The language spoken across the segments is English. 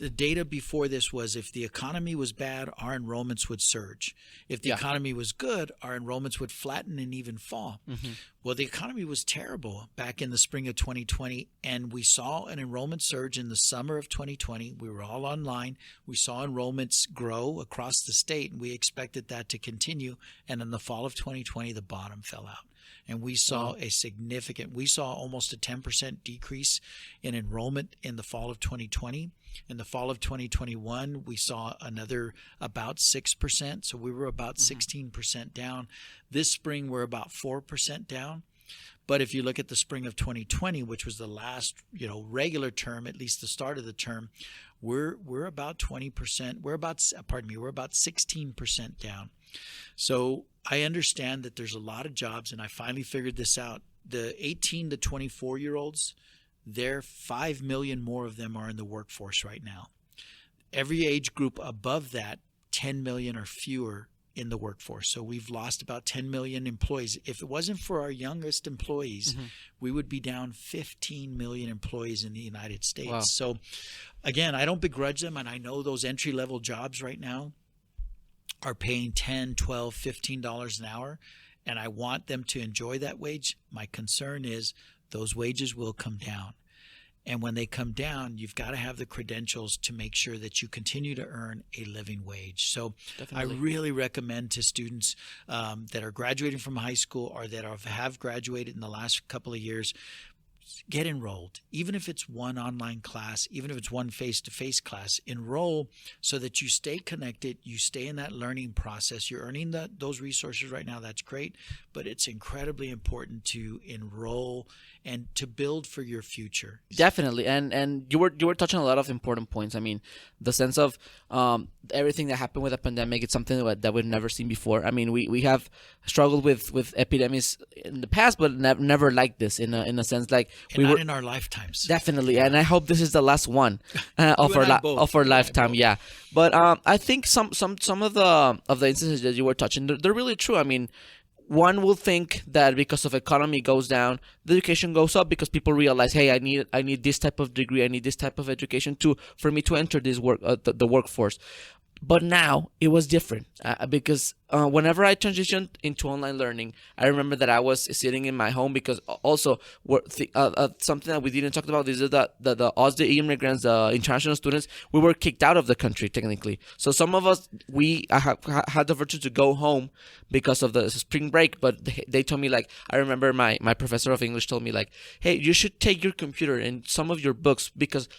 the data before this was if the economy was bad, our enrollments would surge. If the economy was good, our enrollments would flatten and even fall. Well, the economy was terrible back in the spring of 2020, and we saw an enrollment surge in the summer of 2020. We were all online. We saw enrollments grow across the state, and we expected that to continue. And in the fall of 2020, the bottom fell out. And we saw we saw almost a 10% decrease in enrollment in the fall of 2020. In the fall of 2021, we saw another about 6%. So we were about 16% down. This spring, we're about 4% down. But if you look at the spring of 2020, which was the last, regular term, at least the start of the term, we're about 20%. We're about 16% down. So I understand that there's a lot of jobs, and I finally figured this out. The 18 to 24-year-olds, there 5 million more of them are in the workforce right now. Every age group above that, 10 million or fewer in the workforce. So we've lost about 10 million employees. If it wasn't for our youngest employees, we would be down 15 million employees in the United States. Wow. So again, I don't begrudge them, and I know those entry-level jobs right now are paying $10, $12, $15 an hour, and I want them to enjoy that wage. My concern is those wages will come down. And when they come down, you've got to have the credentials to make sure that you continue to earn a living wage. So definitely. I really recommend to students that are graduating from high school or that have graduated in the last couple of years, get enrolled. Even if it's one online class, even if it's one face-to-face class, enroll so that you stay connected, you stay in that learning process. You're earning those resources right now. That's great, but it's incredibly important to enroll and to build for your future. Definitely, and you were touching on a lot of important points. I mean, the sense of everything that happened with the pandemic, it's something that we've never seen before. I mean, we have struggled with epidemics in the past, but never like this in a sense like and not in our lifetimes. Definitely, and I hope this is the last one of our lifetime. Yeah, but I think some of the instances that you were touching, they're really true. I mean, one will think that because of economy goes down, the education goes up because people realize, hey, I need this type of degree, I need this type of education for me to enter this the workforce. But now it was different because whenever I transitioned into online learning, I remember that I was sitting in my home because also something that we didn't talk about is that the OSDE immigrants, the international students, we were kicked out of the country technically. So some of us, I had the virtue to go home because of the spring break, but they told me, like, I remember my professor of English told me, like, hey, you should take your computer and some of your books because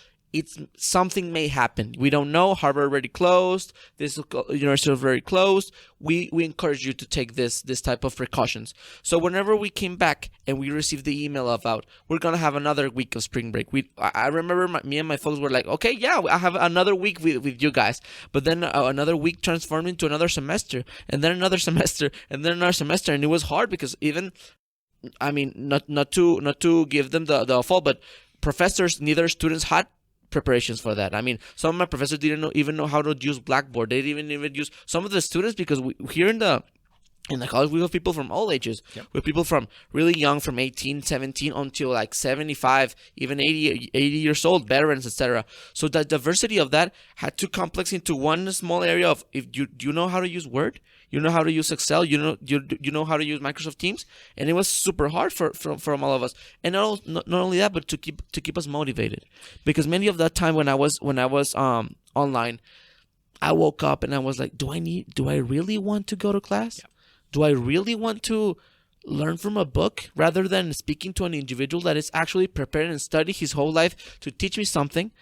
something may happen. We don't know. Harvard already closed. This university is very closed. We encourage you to take this type of precautions. So whenever we came back and we received the email about we're gonna have another week of spring break, I remember me and my folks were like, okay, yeah, I have another week with you guys. But then another week transformed into another semester, and then another semester, and then another semester, and it was hard because even, I mean, not to give them the fault, but professors, neither students had preparations for that. I mean, some of my professors didn't even know how to use Blackboard. They didn't even use some of the students because here in the college we have people from all ages. Yep. We have people from really young, from 18, 17 until like 75, even 80 years old, veterans, etc. So the diversity of that had to complex into one small area of, if you know how to use Word, you know how to use Excel, you know how to use Microsoft Teams, and it was super hard for all of us. And not only that, but to keep us motivated, because many of that time when I was online, I woke up and I was like, do I really want to go to class? Yeah. Do I really want to learn from a book rather than speaking to an individual that is actually prepared and studied his whole life to teach me something?